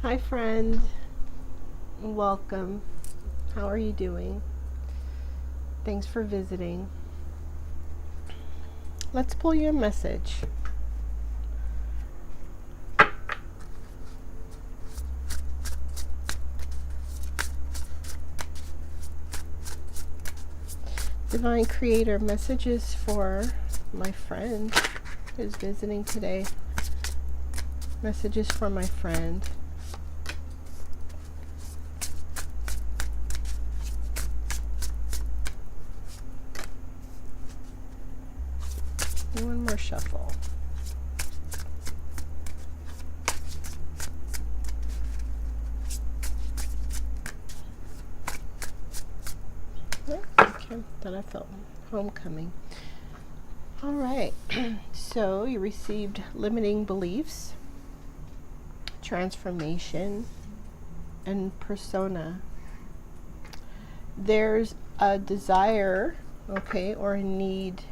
Hi, friend. Welcome. How are you doing? Thanks for visiting. Let's pull you a message. Divine Creator, messages for my friend who's visiting today. Messages for my friend. One more shuffle. Okay, thought I felt homecoming. All right. So you received limiting beliefs, transformation, and persona. There's a desire, okay, or a need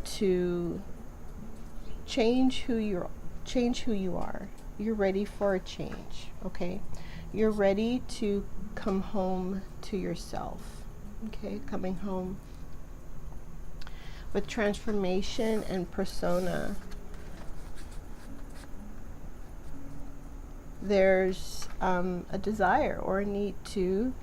to change who you are. You're ready for a change, okay? You're ready to come home to yourself, okay? Coming home. With transformation and persona, there's a desire or a need to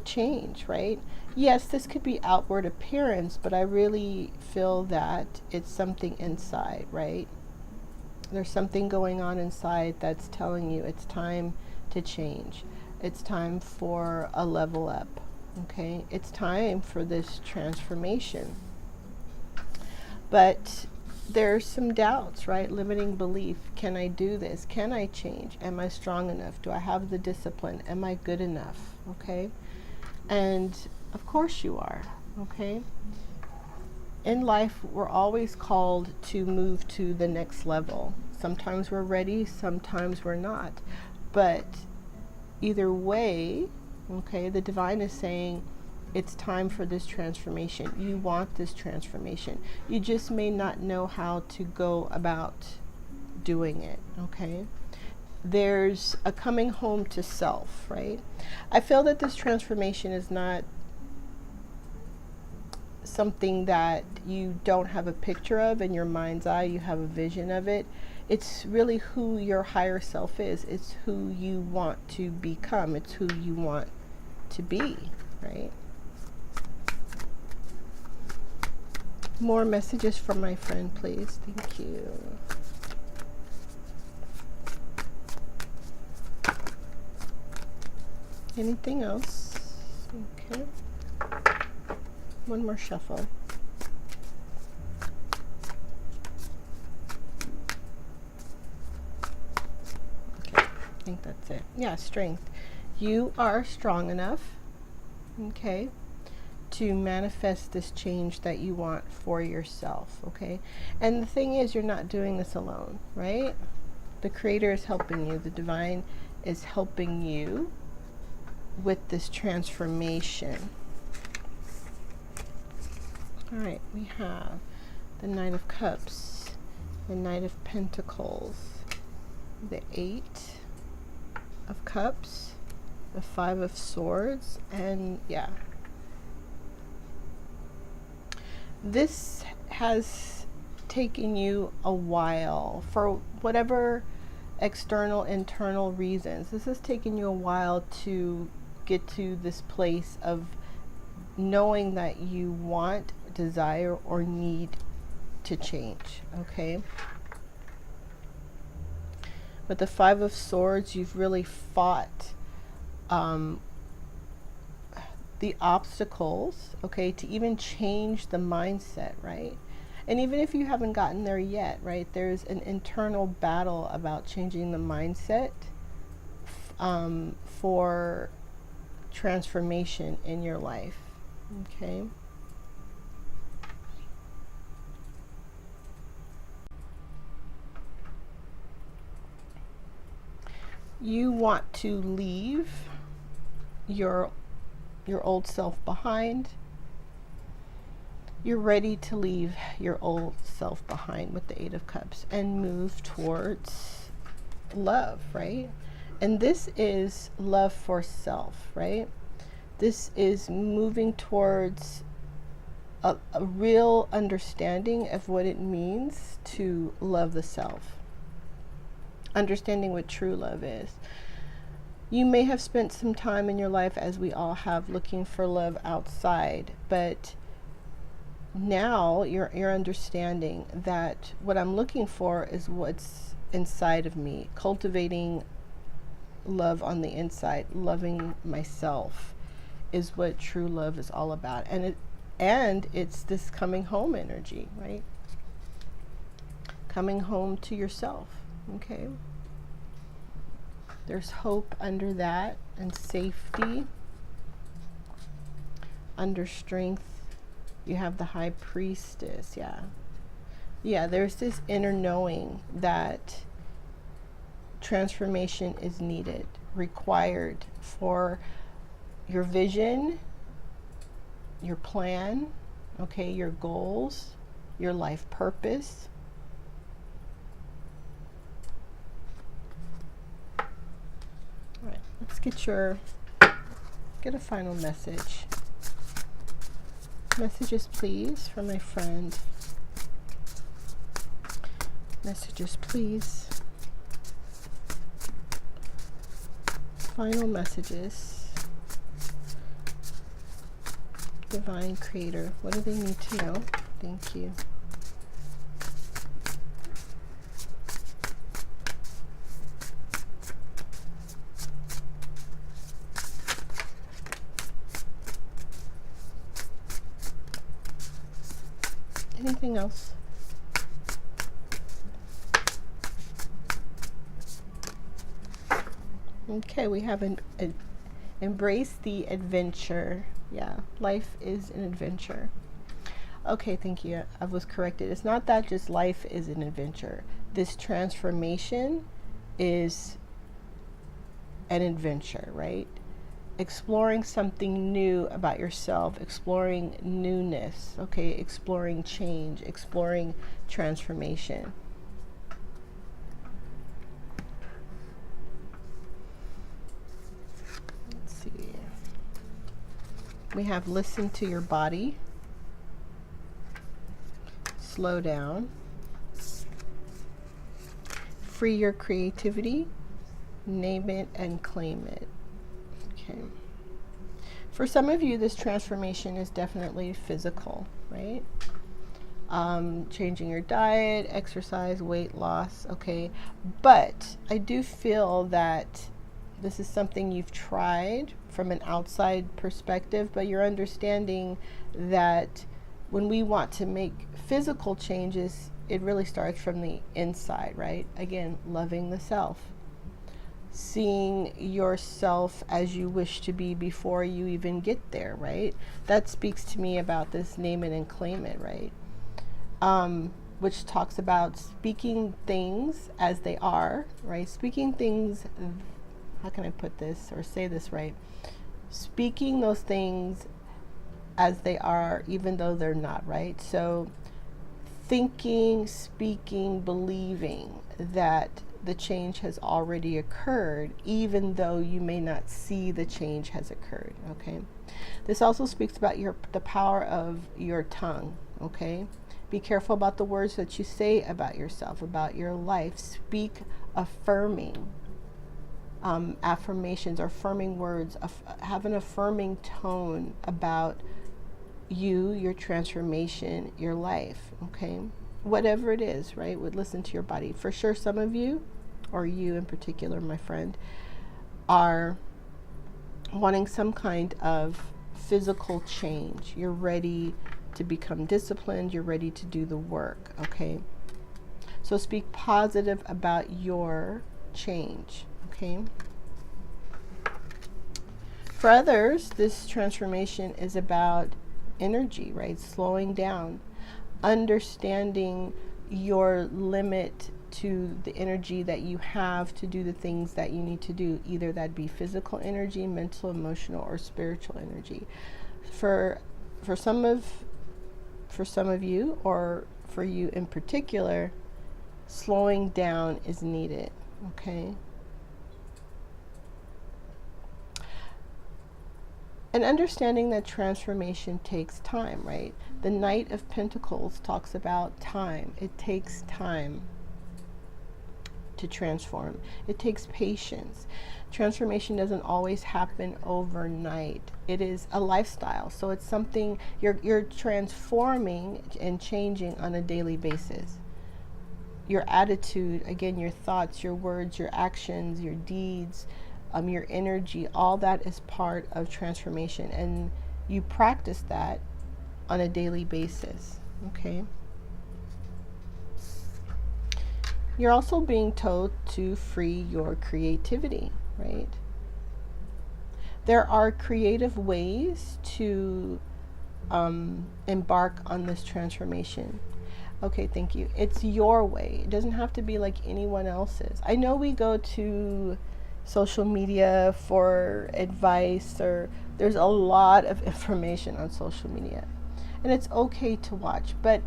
change, right? Yes, this could be outward appearance, but I really feel that it's something inside, right? There's something going on inside that's telling you it's time to change. It's time for a level up, okay? It's time for this transformation. But there's some doubts, right? Limiting belief. Can I do this? Can I change? Am I strong enough? Do I have the discipline? Am I good enough? Okay? And of course you are, okay? In life, we're always called to move to the next level. Sometimes we're ready, sometimes we're not. But either way, okay, the divine is saying it's time for this transformation. You want this transformation. You just may not know how to go about doing it, okay? There's a coming home to self, right? I feel that this transformation is not something that you don't have a picture of in your mind's eye. You have a vision of it. It's really who your higher self is. It's who you want to become. It's who you want to be, right? More messages from my friend, please. Thank you. Anything else? Okay. One more shuffle. Okay, I think that's it. Yeah, strength. You are strong enough, okay, to manifest this change that you want for yourself, okay? And the thing is, you're not doing this alone, right? The Creator is helping you. The Divine is helping you with this transformation. All right, we have the Knight of Cups, the Knight of Pentacles, the Eight of Cups, the Five of Swords, and yeah. This has taken you a while for whatever external, internal reasons. This has taken you a while to get to this place of knowing that you want, desire, or need to change, okay? With the Five of Swords, you've really fought the obstacles, okay, to even change the mindset, right? And even if you haven't gotten there yet, right, there's an internal battle about changing the mindset for transformation in your life, okay? You want to leave your old self behind. You're ready to leave your old self behind with the Eight of Cups and move towards love, right? And this is love for self, right? This is moving towards a real understanding of what it means to love the self, understanding what true love is. You may have spent some time in your life, as we all have, looking for love outside, but now you're understanding that what I'm looking for is what's inside of me, cultivating love on the inside, loving myself is what true love is all about. And it's this coming home energy, right? Coming home to yourself, okay? There's hope under that, and safety. Under strength, you have the High Priestess, yeah, there's this inner knowing that transformation is needed, required for your vision, your plan, okay, your goals, your life purpose. All right, let's get a final message. Messages, please, from my friend. Messages, please. Final messages. Divine Creator, what do they need to know? Thank you. Anything else? Okay, we have embrace the adventure. Yeah, life is an adventure. Okay, thank you. I was corrected. It's not that just life is an adventure. This transformation is an adventure, right? Exploring something new about yourself, exploring newness, okay? Exploring change, exploring transformation. Let's see. We have listen to your body. Slow down. Free your creativity. Name it and claim it. Okay. For some of you, this transformation is definitely physical, right? Changing your diet, exercise, weight loss, okay? But I do feel that this is something you've tried from an outside perspective, but you're understanding that when we want to make physical changes, it really starts from the inside, right? Again, loving the self. Seeing yourself as you wish to be before you even get there, right? That speaks to me about this name it and claim it, right? Which talks about speaking things as they are, right? Speaking things, how can I put this or say this right? Speaking those things as they are, even though they're not, right? So thinking, speaking, believing that the change has already occurred, even though you may not see the change has occurred, okay? This also speaks about the power of your tongue, okay? Be careful about the words that you say about yourself, about your life. Speak affirming affirmations or affirming words. Have an affirming tone about you, your transformation, your life, okay? Whatever it is, right? Would listen to your body. For sure, some of you, or you in particular, my friend, are wanting some kind of physical change. You're ready to become disciplined. You're ready to do the work, okay? So speak positive about your change, okay? For others, this transformation is about energy, right? Slowing down, understanding your limit to the energy that you have to do the things that you need to do, either that be physical energy, mental, emotional, or spiritual energy. For some of you, or for you in particular, slowing down is needed, Okay. And understanding that transformation takes time, right? The Knight of Pentacles talks about time. It takes time to transform. It takes patience. Transformation doesn't always happen overnight. It is a lifestyle. So it's something you're transforming and changing on a daily basis. Your attitude, again, your thoughts, your words, your actions, your deeds, your energy, all that is part of transformation. And you practice that on a daily basis, okay? You're also being told to free your creativity, right? There are creative ways to embark on this transformation. Okay, thank you. It's your way. It doesn't have to be like anyone else's. I know we go to social media for advice, or there's a lot of information on social media, and it's okay to watch, but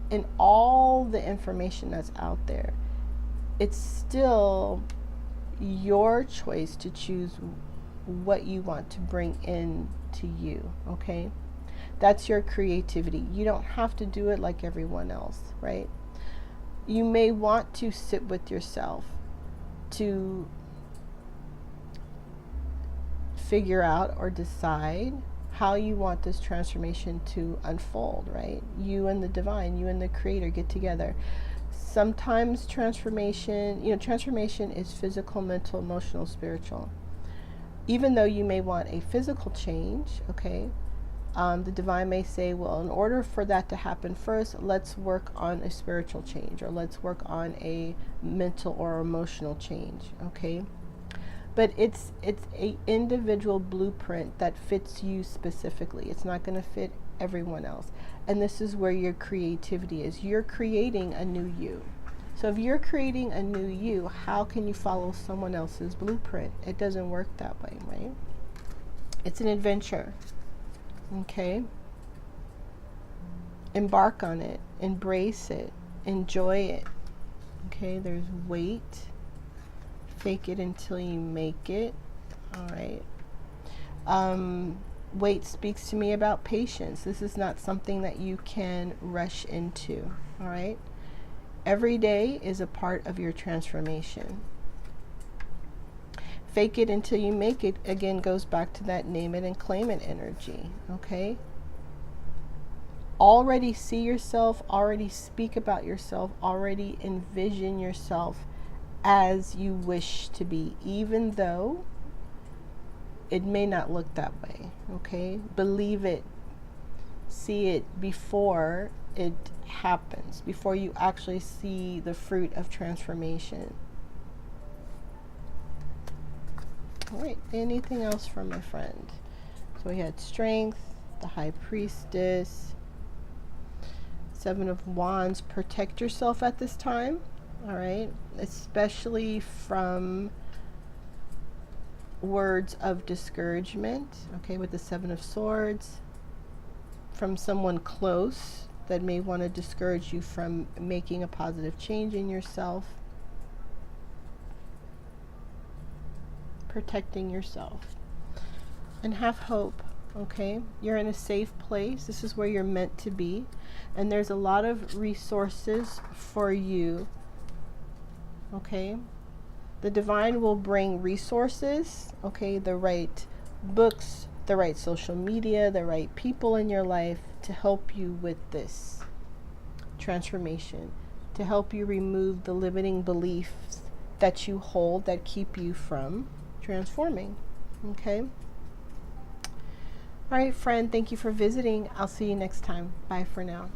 in all the information that's out there, it's still your choice to choose what you want to bring in to you, okay? That's your creativity. You don't have to do it like everyone else, right? You may want to sit with yourself to figure out or decide how you want this transformation to unfold, right? You and the divine, you and the creator get together. Sometimes transformation is physical, mental, emotional, spiritual. Even though you may want a physical change, okay, the divine may say, well, in order for that to happen first, let's work on a spiritual change, or let's work on a mental or emotional change, okay? But it's a individual blueprint that fits you specifically. It's not going to fit everyone else. And this is where your creativity is. You're creating a new you. So if you're creating a new you, how can you follow someone else's blueprint? It doesn't work that way, right? It's an adventure. Okay? Embark on it. Embrace it. Enjoy it. Okay? There's weight. Fake it until you make it. All right. Weight speaks to me about patience. This is not something that you can rush into. All right. Every day is a part of your transformation. Fake it until you make it, again, goes back to that name it and claim it energy. Okay. Already see yourself, already speak about yourself, already envision yourself as you wish to be, even though it may not look that way, okay? Believe it, see it before it happens, before you actually see the fruit of transformation. All right, anything else from my friend? So we had Strength, the High Priestess, Seven of Wands. Protect yourself at this time. All right, especially from words of discouragement, okay, with the Seven of Swords, from someone close that may want to discourage you from making a positive change in yourself. Protecting yourself. And have hope, okay? You're in a safe place. This is where you're meant to be. And there's a lot of resources for you. Okay, the divine will bring resources, okay, the right books, the right social media, the right people in your life to help you with this transformation, to help you remove the limiting beliefs that you hold that keep you from transforming. Okay. All right, friend, thank you for visiting. I'll see you next time. Bye for now.